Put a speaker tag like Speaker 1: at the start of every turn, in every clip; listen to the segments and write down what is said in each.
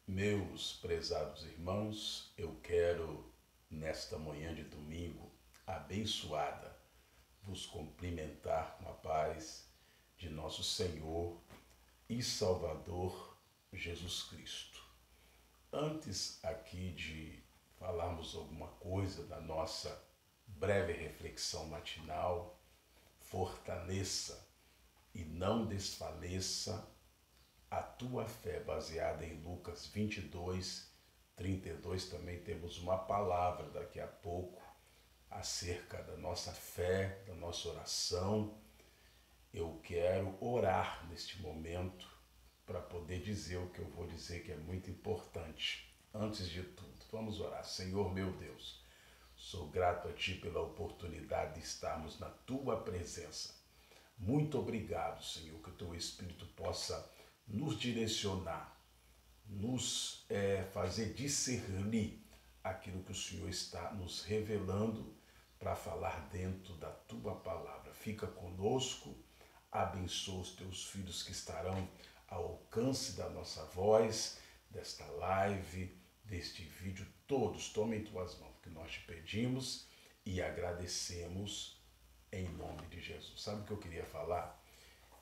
Speaker 1: Meus prezados irmãos, eu quero, nesta manhã de domingo abençoada, vos cumprimentar com a paz de nosso Senhor e Salvador Jesus Cristo. Antes aqui de falarmos alguma coisa da nossa breve reflexão matinal, fortaleça e não desfaleça a tua fé, baseada em Lucas 22, 32. Também temos uma palavra daqui a pouco acerca da nossa fé, da nossa oração. Eu quero orar neste momento para poder dizer o que eu vou dizer, que é muito importante. Antes de tudo, vamos orar. Senhor meu Deus, sou grato a Ti pela oportunidade de estarmos na Tua presença. Muito obrigado, Senhor, que o Teu Espírito possa nos direcionar, nos fazer discernir aquilo que o Senhor está nos revelando para falar dentro da Tua palavra. Fica conosco, abençoa os Teus filhos que estarão ao alcance da nossa voz, desta live, deste vídeo. Todos tomem em Tuas mãos, que nós te pedimos e agradecemos em nome de Jesus. Sabe o que eu queria falar?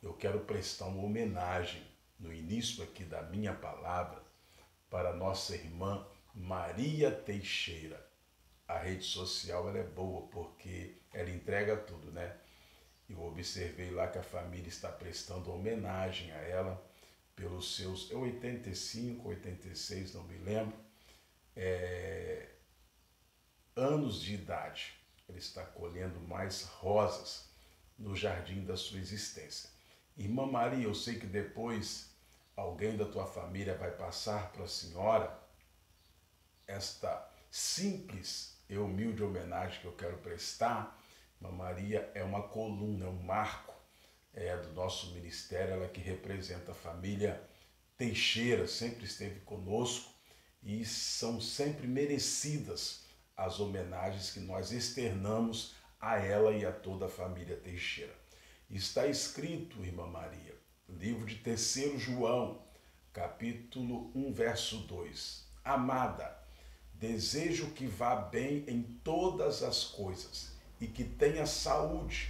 Speaker 1: Eu quero prestar uma homenagem no início aqui da minha palavra para nossa irmã Maria Teixeira. A rede social ela é boa porque ela entrega tudo, né? Eu observei lá que a família está prestando homenagem a ela pelos seus 85, 86, não me lembro, anos de idade. Ela está colhendo mais rosas no jardim da sua existência. Irmã Maria, eu sei que depois alguém da tua família vai passar para a senhora esta simples e humilde homenagem que eu quero prestar. Irmã Maria é uma coluna, é um marco do nosso ministério, ela que representa a família Teixeira, sempre esteve conosco e são sempre merecidas as homenagens que nós externamos a ela e a toda a família Teixeira. Está escrito, irmã Maria, livro de 3 João, capítulo 1, verso 2. Amada, desejo que vá bem em todas as coisas e que tenha saúde,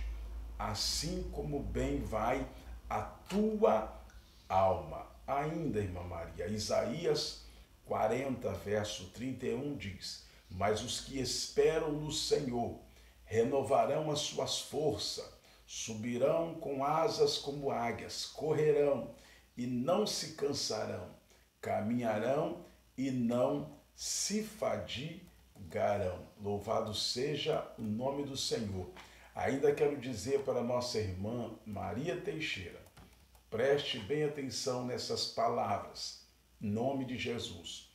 Speaker 1: assim como bem vai a tua alma. Ainda, irmã Maria, Isaías 40, verso 31 diz: mas os que esperam no Senhor renovarão as suas forças, subirão com asas como águias, correrão e não se cansarão, caminharão e não se fadigarão. Louvado seja o nome do Senhor. Ainda quero dizer para nossa irmã Maria Teixeira, preste bem atenção nessas palavras, em nome de Jesus.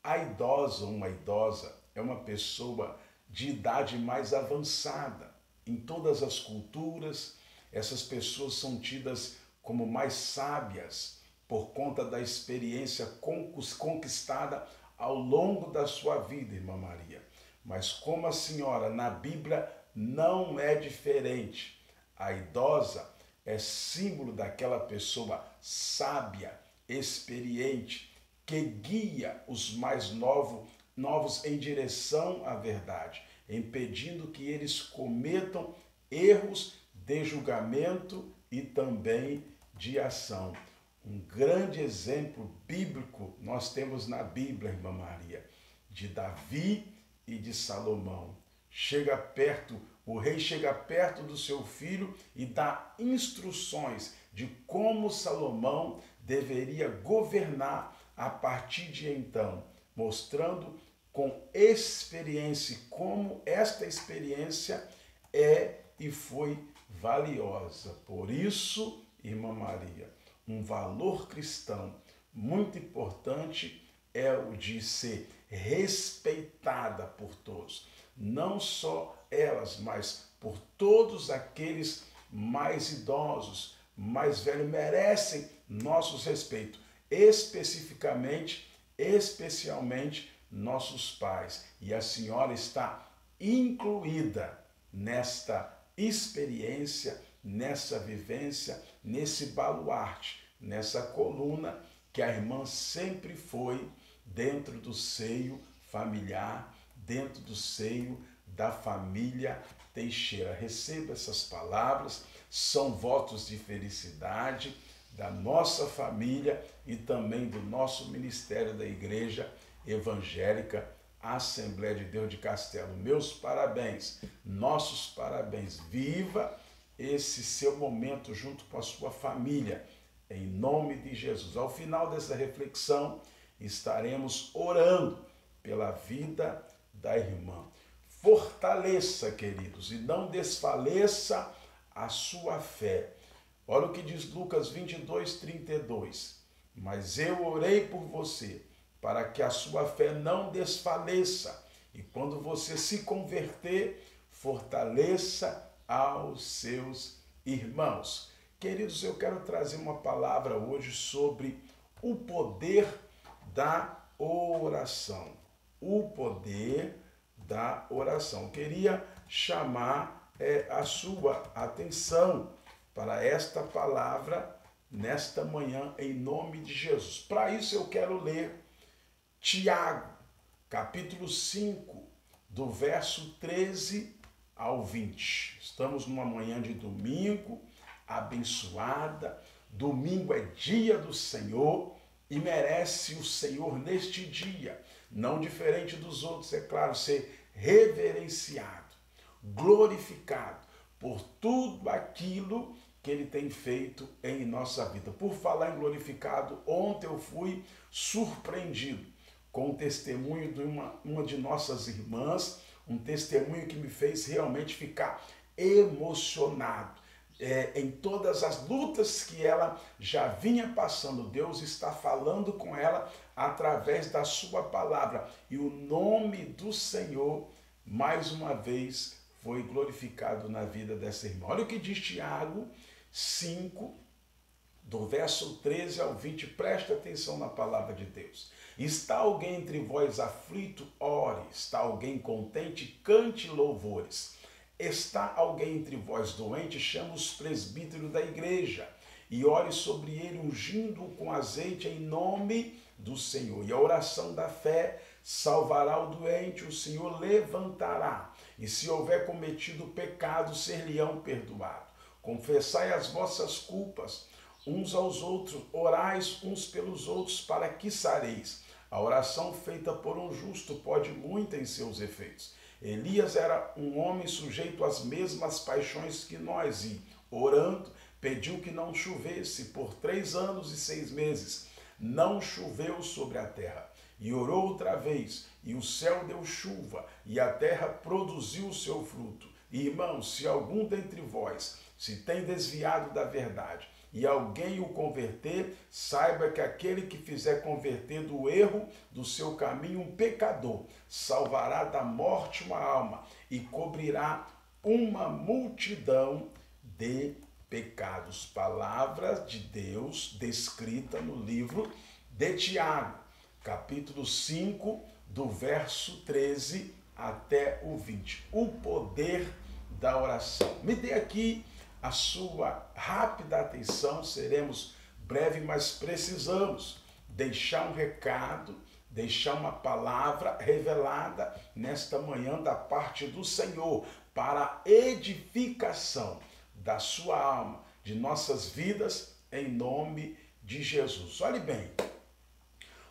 Speaker 1: A idosa, uma idosa, é uma pessoa de idade mais avançada. Em todas as culturas, essas pessoas são tidas como mais sábias por conta da experiência conquistada ao longo da sua vida, irmã Maria. Mas como a senhora, na Bíblia, não é diferente. A idosa é símbolo daquela pessoa sábia, experiente, que guia os mais novos em direção à verdade, impedindo que eles cometam erros de julgamento e também de ação. Um grande exemplo bíblico nós temos na Bíblia, irmã Maria, de Davi e de Salomão. O rei chega perto do seu filho e dá instruções de como Salomão deveria governar a partir de então, mostrando com experiência como esta experiência é e foi valiosa. Por isso, irmã Maria, um valor cristão muito importante é o de ser respeitada por todos. Não só elas, mas por todos aqueles mais idosos, mais velhos, merecem nossos respeitos, especialmente nossos pais. E a senhora está incluída nesta experiência, nessa vivência, nesse baluarte, nessa coluna que a irmã sempre foi dentro do seio familiar, dentro do seio da família Teixeira. Receba essas palavras, são votos de felicidade da nossa família e também do nosso ministério da Igreja Evangélica Assembleia de Deus de Castelo. Meus parabéns, nossos parabéns. Viva esse seu momento junto com a sua família, em nome de Jesus. Ao final dessa reflexão, estaremos orando pela vida da irmã. Fortaleça, queridos, e não desfaleça a sua fé. Olha o que diz Lucas 22:32. Mas eu orei por você, para que a sua fé não desfaleça. E quando você se converter, fortaleça aos seus irmãos. Queridos, eu quero trazer uma palavra hoje sobre o poder da oração. O poder da oração. Eu queria chamar a sua atenção para esta palavra nesta manhã, em nome de Jesus. Para isso eu quero ler Tiago, capítulo 5, do verso 13 ao 20. Estamos numa manhã de domingo, abençoada. Domingo é dia do Senhor e merece o Senhor neste dia, não diferente dos outros, é claro, ser reverenciado, glorificado por tudo aquilo que Ele tem feito em nossa vida. Por falar em glorificado, ontem eu fui surpreendido com o testemunho de uma de nossas irmãs, um testemunho que me fez realmente ficar emocionado. Em todas as lutas que ela já vinha passando, Deus está falando com ela através da sua palavra. E o nome do Senhor, mais uma vez, foi glorificado na vida dessa irmã. Olha o que diz Tiago 5, do verso 13 ao 20. Presta atenção na palavra de Deus. Está alguém entre vós aflito? Ore. Está alguém contente? Cante louvores. Está alguém entre vós doente? Chama os presbíteros da igreja e ore sobre ele, ungindo-o com azeite em nome do Senhor. E a oração da fé salvará o doente, o Senhor levantará. E se houver cometido pecado, ser-lhe-ão perdoado. Confessai as vossas culpas uns aos outros, orais uns pelos outros, para que sareis. A oração feita por um justo pode muito em seus efeitos. Elias era um homem sujeito às mesmas paixões que nós e, orando, pediu que não chovesse por 3 anos e 6 meses. Não choveu sobre a terra. E orou outra vez, e o céu deu chuva, e a terra produziu o seu fruto. Irmãos, se algum dentre vós se tem desviado da verdade, e alguém o converter, saiba que aquele que fizer converter do erro do seu caminho um pecador, salvará da morte uma alma e cobrirá uma multidão de pecados. Palavras de Deus descrita no livro de Tiago, capítulo 5, do verso 13 até o 20. O poder da oração. Me dê aqui a sua rápida atenção, seremos breves, mas precisamos deixar um recado, deixar uma palavra revelada nesta manhã da parte do Senhor para a edificação da sua alma, de nossas vidas, em nome de Jesus. Olhe bem,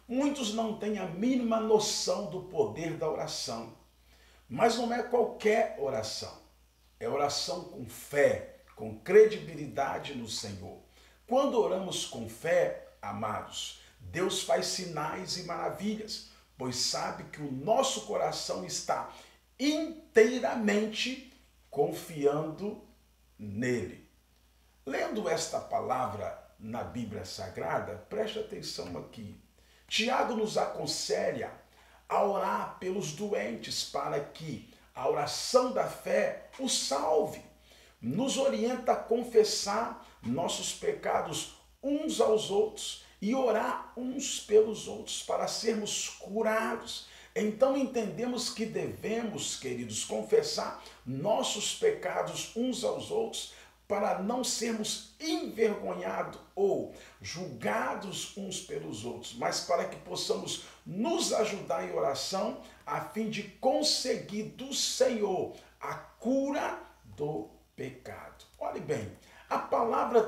Speaker 1: muitos não têm a mínima noção do poder da oração, mas não é qualquer oração, é oração com fé, com credibilidade no Senhor. Quando oramos com fé, amados, Deus faz sinais e maravilhas, pois sabe que o nosso coração está inteiramente confiando nele. Lendo esta palavra na Bíblia Sagrada, preste atenção aqui. Tiago nos aconselha a orar pelos doentes para que a oração da fé os salve. Nos orienta a confessar nossos pecados uns aos outros e orar uns pelos outros para sermos curados. Então entendemos que devemos, queridos, confessar nossos pecados uns aos outros para não sermos envergonhados ou julgados uns pelos outros, mas para que possamos nos ajudar em oração, a fim de conseguir do Senhor a cura do pecado. Olhe bem, a palavra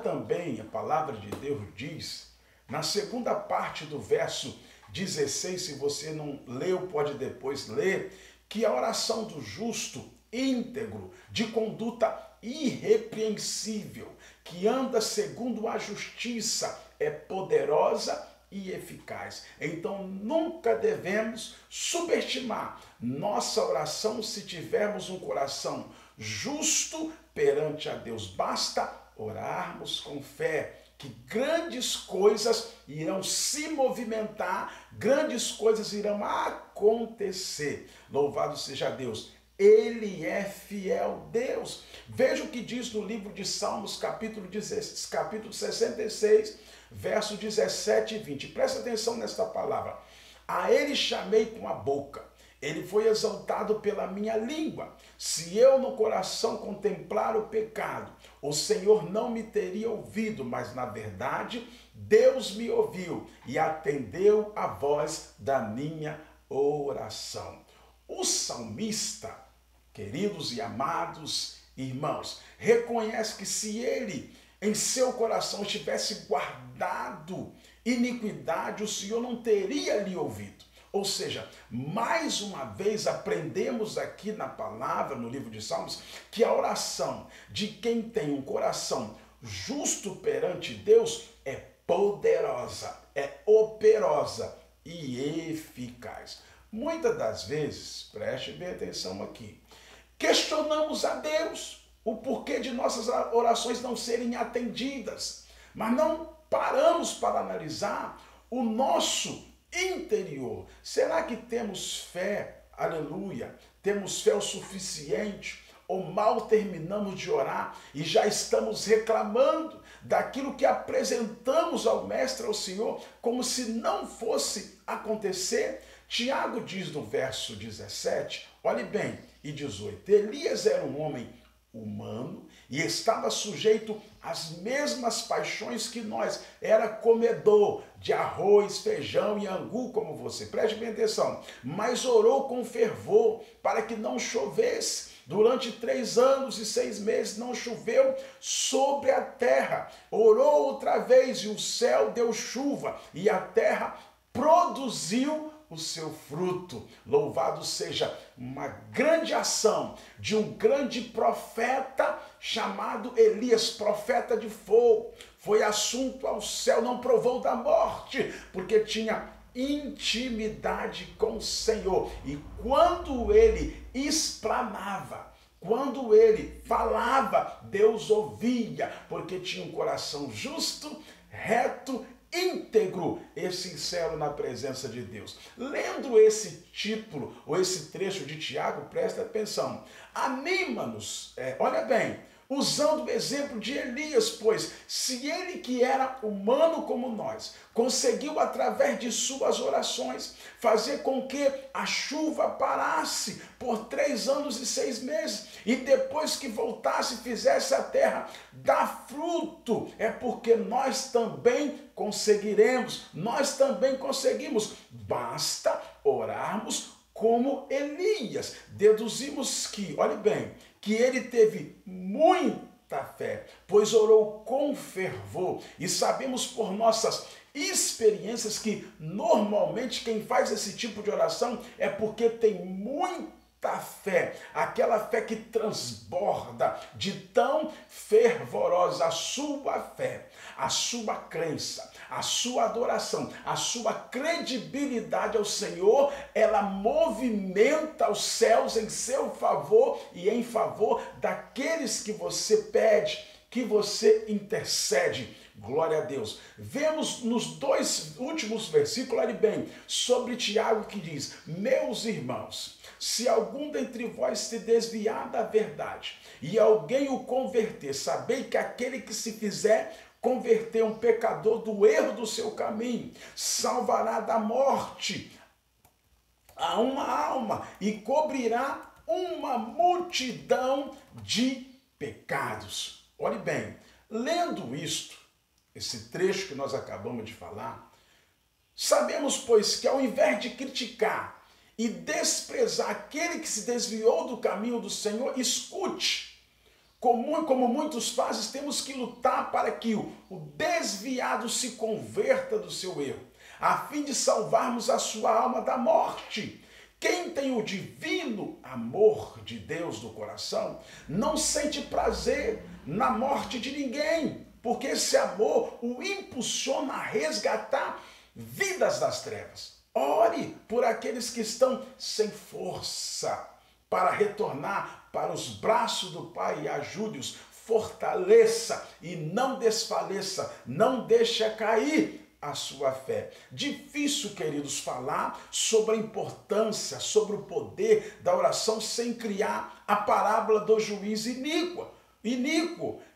Speaker 1: de Deus diz, na segunda parte do verso 16, se você não leu, pode depois ler, que a oração do justo íntegro, de conduta irrepreensível, que anda segundo a justiça, é poderosa e eficaz. Então nunca devemos subestimar nossa oração se tivermos um coração justo perante a Deus. Basta orarmos com fé, que grandes coisas irão se movimentar, grandes coisas irão acontecer. Louvado seja Deus. Ele é fiel Deus. Veja o que diz no livro de Salmos, capítulo 66, verso 17 e 20. Presta atenção nesta palavra. A ele chamei com a boca. Ele foi exaltado pela minha língua. Se eu no coração contemplar o pecado, o Senhor não me teria ouvido, mas na verdade Deus me ouviu e atendeu a voz da minha oração. O salmista, queridos e amados irmãos, reconhece que se ele em seu coração tivesse guardado iniquidade, o Senhor não teria lhe ouvido. Ou seja, mais uma vez aprendemos aqui na palavra, no livro de Salmos, que a oração de quem tem um coração justo perante Deus é poderosa, é operosa e eficaz. Muitas das vezes, preste bem atenção aqui, questionamos a Deus o porquê de nossas orações não serem atendidas, mas não paramos para analisar o nosso interior. Será que temos fé? Aleluia. Temos fé o suficiente? Ou mal terminamos de orar e já estamos reclamando daquilo que apresentamos ao Mestre, ao Senhor, como se não fosse acontecer? Tiago diz no verso 17, olhe bem, e 18, Elias era um homem humano e estava sujeito às mesmas paixões que nós. Era comedor de arroz, feijão e angu como você. Preste bem atenção. Mas orou com fervor para que não chovesse. Durante 3 anos e 6 meses não choveu sobre a terra. Orou outra vez e o céu deu chuva e a terra produziu o seu fruto. Louvado seja uma grande ação de um grande profeta chamado Elias, profeta de fogo. Foi assunto ao céu, não provou da morte, porque tinha intimidade com o Senhor. E quando ele explanava, quando ele falava, Deus ouvia, porque tinha um coração justo, reto, íntegro e sincero na presença de Deus. Lendo esse título ou esse trecho de Tiago, presta atenção, anima-nos, olha bem, usando o exemplo de Elias, pois se ele que era humano como nós, conseguiu através de suas orações fazer com que a chuva parasse por 3 anos e 6 meses e depois que voltasse fizesse a terra dar fruto, é porque nós também conseguiremos, nós também conseguimos, basta orarmos como Elias. Deduzimos que, olhe bem, que ele teve muita fé, pois orou com fervor, e sabemos por nossas experiências que normalmente quem faz esse tipo de oração é porque tem muita fé, aquela fé que transborda de tão fervorosa. A sua fé, a sua crença, a sua adoração, a sua credibilidade ao Senhor, ela movimenta os céus em seu favor e em favor daqueles que você pede, que você intercede. Glória a Deus. Vemos nos 2 últimos versículos, olhe bem, sobre Tiago que diz, meus irmãos, se algum dentre vós se desviar da verdade e alguém o converter, sabei que aquele que se fizer converter um pecador do erro do seu caminho, salvará da morte a uma alma e cobrirá uma multidão de pecados. Olhe bem, lendo isto, esse trecho que nós acabamos de falar, sabemos, pois, que ao invés de criticar e desprezar aquele que se desviou do caminho do Senhor, escute. Como muitos fazem, temos que lutar para que o desviado se converta do seu erro, a fim de salvarmos a sua alma da morte. Quem tem o divino amor de Deus no coração não sente prazer na morte de ninguém, porque esse amor o impulsiona a resgatar vidas das trevas. Ore por aqueles que estão sem força para retornar para os braços do Pai e ajude-os. Fortaleça e não desfaleça, não deixe cair a sua fé. Difícil, queridos, falar sobre a importância, sobre o poder da oração sem criar a parábola do juiz iníquo,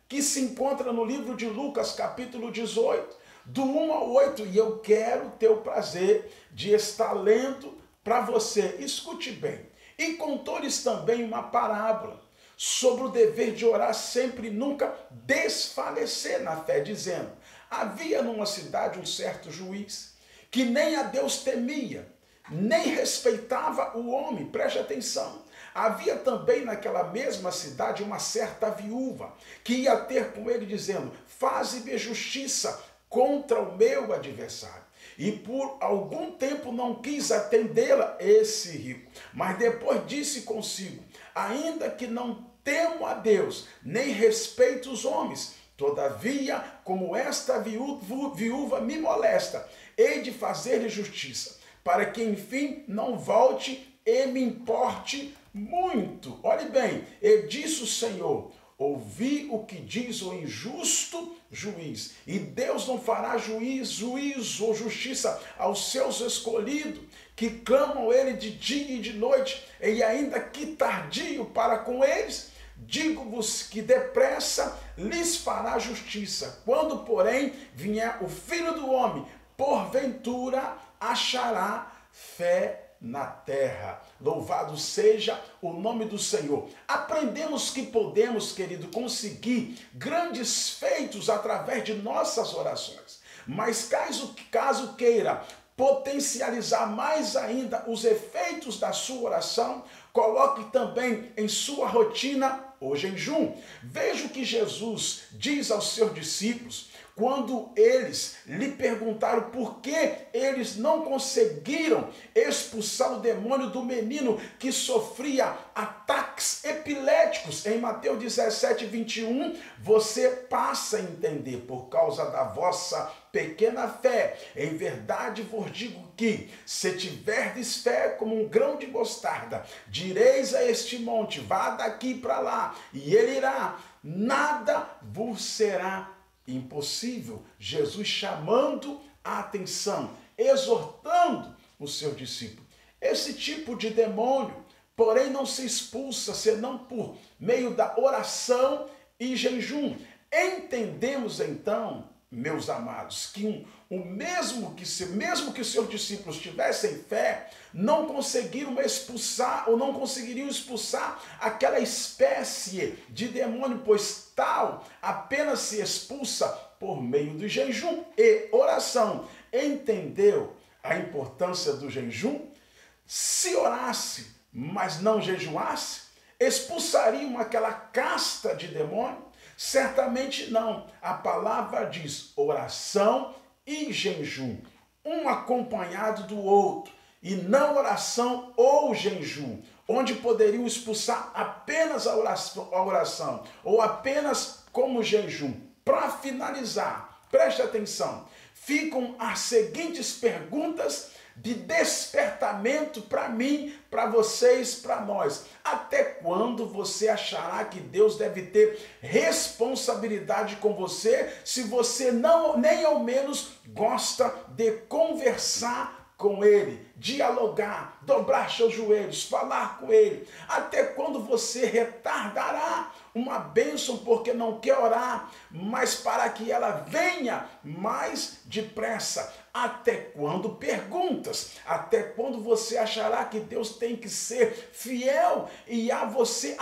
Speaker 1: que se encontra no livro de Lucas, capítulo 18, do 1 ao 8, e eu quero ter o prazer de estar lendo para você. Escute bem. E contou-lhes também uma parábola sobre o dever de orar sempre e nunca desfalecer na fé, dizendo: havia numa cidade um certo juiz que nem a Deus temia, nem respeitava o homem. Preste atenção. Havia também naquela mesma cidade uma certa viúva que ia ter com ele dizendo: faze-me justiça contra o meu adversário. E por algum tempo não quis atendê-la, esse rico. Mas depois disse consigo: ainda que não temo a Deus, nem respeito os homens, todavia, como esta viúva me molesta, hei de fazer-lhe justiça, para que enfim não volte e me importe muito. Olhe bem, e disse o Senhor: ouvi o que diz o injusto juiz, e Deus não fará juízo ou justiça aos seus escolhidos, que clamam ele de dia e de noite, e ainda que tardio para com eles, digo-vos que depressa lhes fará justiça. Quando, porém, vier o Filho do Homem, porventura achará fé na terra. Louvado seja o nome do Senhor. Aprendemos que podemos, querido, conseguir grandes feitos através de nossas orações. Mas caso queira potencializar mais ainda os efeitos da sua oração, coloque também em sua rotina o jejum. Veja o que Jesus diz aos seus discípulos quando eles lhe perguntaram por que eles não conseguiram expulsar o demônio do menino que sofria ataques epiléticos. Em Mateus 17, 21, você passa a entender: por causa da vossa pequena fé. Em verdade vos digo que, se tiverdes fé como um grão de mostarda, direis a este monte: vá daqui para lá, e ele irá, nada vos será impossível. Jesus chamando a atenção, exortando o seu discípulo. Esse tipo de demônio, porém, não se expulsa senão por meio da oração e jejum. Entendemos então, meus amados, que mesmo que seus discípulos tivessem fé, não conseguiriam expulsar aquela espécie de demônio, pois tal apenas se expulsa por meio do jejum e oração. Entendeu a importância do jejum? Se orasse, mas não jejuasse, expulsariam aquela casta de demônio? Certamente não. A palavra diz oração e jejum, um acompanhado do outro, e não oração ou jejum, onde poderiam expulsar apenas a oração ou apenas como jejum. Para finalizar, preste atenção, ficam as seguintes perguntas de despertamento para mim, para vocês, para nós. Até quando você achará que Deus deve ter responsabilidade com você, se você não, nem ao menos gosta de conversar com Ele, dialogar, dobrar seus joelhos, falar com Ele? Até quando você retardará uma bênção porque não quer orar, mas para que ela venha mais depressa? Até quando perguntas? Até quando você achará que Deus tem que ser fiel e a você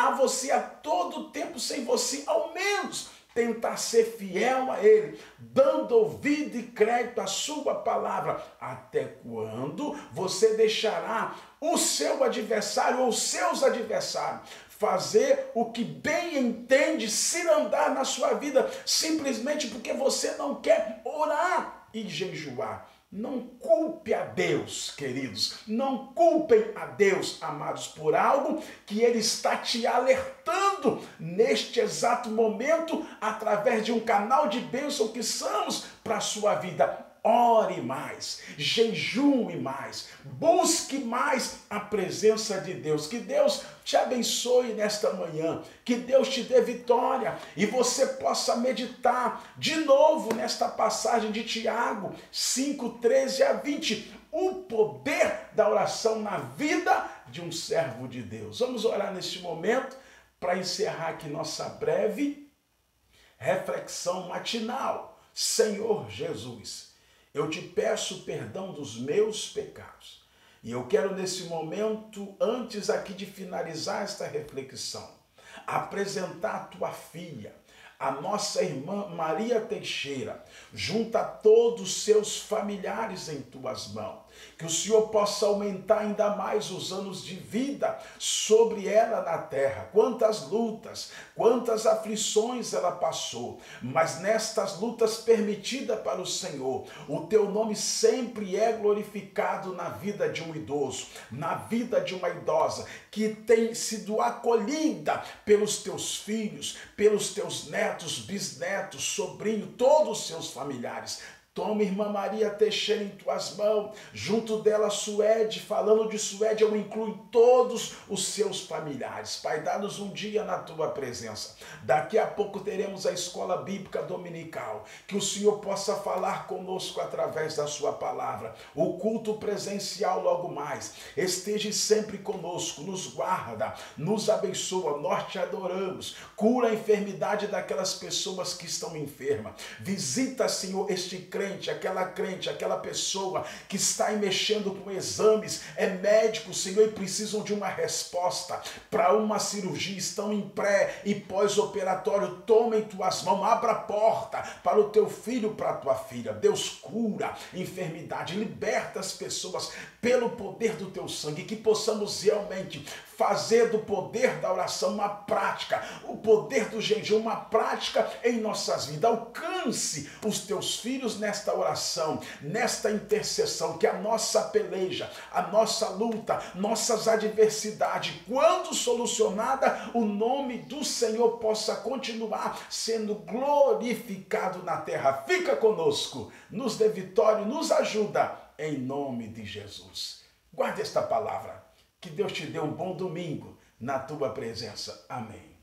Speaker 1: a todo tempo, sem você ao menos tentar ser fiel a Ele, dando ouvido e crédito à sua palavra. Até quando você deixará o seu adversário ou seus adversários fazer o que bem entende, se andar na sua vida, simplesmente porque você não quer orar e jejuar? Não culpe a Deus, queridos. Não culpem a Deus, amados, por algo que Ele está te alertando neste exato momento, através de um canal de bênção que somos para a sua vida. Ore mais, jejue mais, busque mais a presença de Deus. Que Deus te abençoe nesta manhã, que Deus te dê vitória e você possa meditar de novo nesta passagem de Tiago 5:13-20, o poder da oração na vida de um servo de Deus. Vamos orar neste momento para encerrar aqui nossa breve reflexão matinal. Senhor Jesus, eu te peço perdão dos meus pecados. E eu quero nesse momento, antes aqui de finalizar esta reflexão, apresentar a tua filha, a nossa irmã Maria Teixeira, junto a todos os seus familiares em tuas mãos. Que o Senhor possa aumentar ainda mais os anos de vida sobre ela na terra. Quantas lutas, quantas aflições ela passou, mas nestas lutas permitidas para o Senhor, o teu nome sempre é glorificado na vida de um idoso, na vida de uma idosa, que tem sido acolhida pelos teus filhos, pelos teus netos, bisnetos, sobrinhos, todos os seus familiares. Toma, irmã Maria Teixeira, em tuas mãos, junto dela Suede. Falando de Suede, eu incluo todos os seus familiares. Pai, dá-nos um dia na tua presença. Daqui a pouco teremos a escola bíblica dominical. Que o Senhor possa falar conosco através da sua palavra. O culto presencial logo mais. Esteja sempre conosco, nos guarda, nos abençoa, nós te adoramos. Cura a enfermidade daquelas pessoas que estão enfermas. Visita, Senhor, este crente, aquela pessoa que está aí mexendo com exames, é médico, Senhor, e precisam de uma resposta para uma cirurgia, estão em pré e pós-operatório. Toma em tuas mãos, abra a porta para o teu filho, para a tua filha. Deus, cura enfermidade, liberta as pessoas pelo poder do teu sangue, que possamos realmente fazer do poder da oração uma prática, o poder do jejum uma prática em nossas vidas. Alcance os teus filhos nesta oração, nesta intercessão, que a nossa peleja, a nossa luta, nossas adversidades, quando solucionada, o nome do Senhor possa continuar sendo glorificado na terra. Fica conosco, nos dê vitória, nos ajuda, em nome de Jesus. Guarde esta palavra. Que Deus te dê um bom domingo na tua presença. Amém.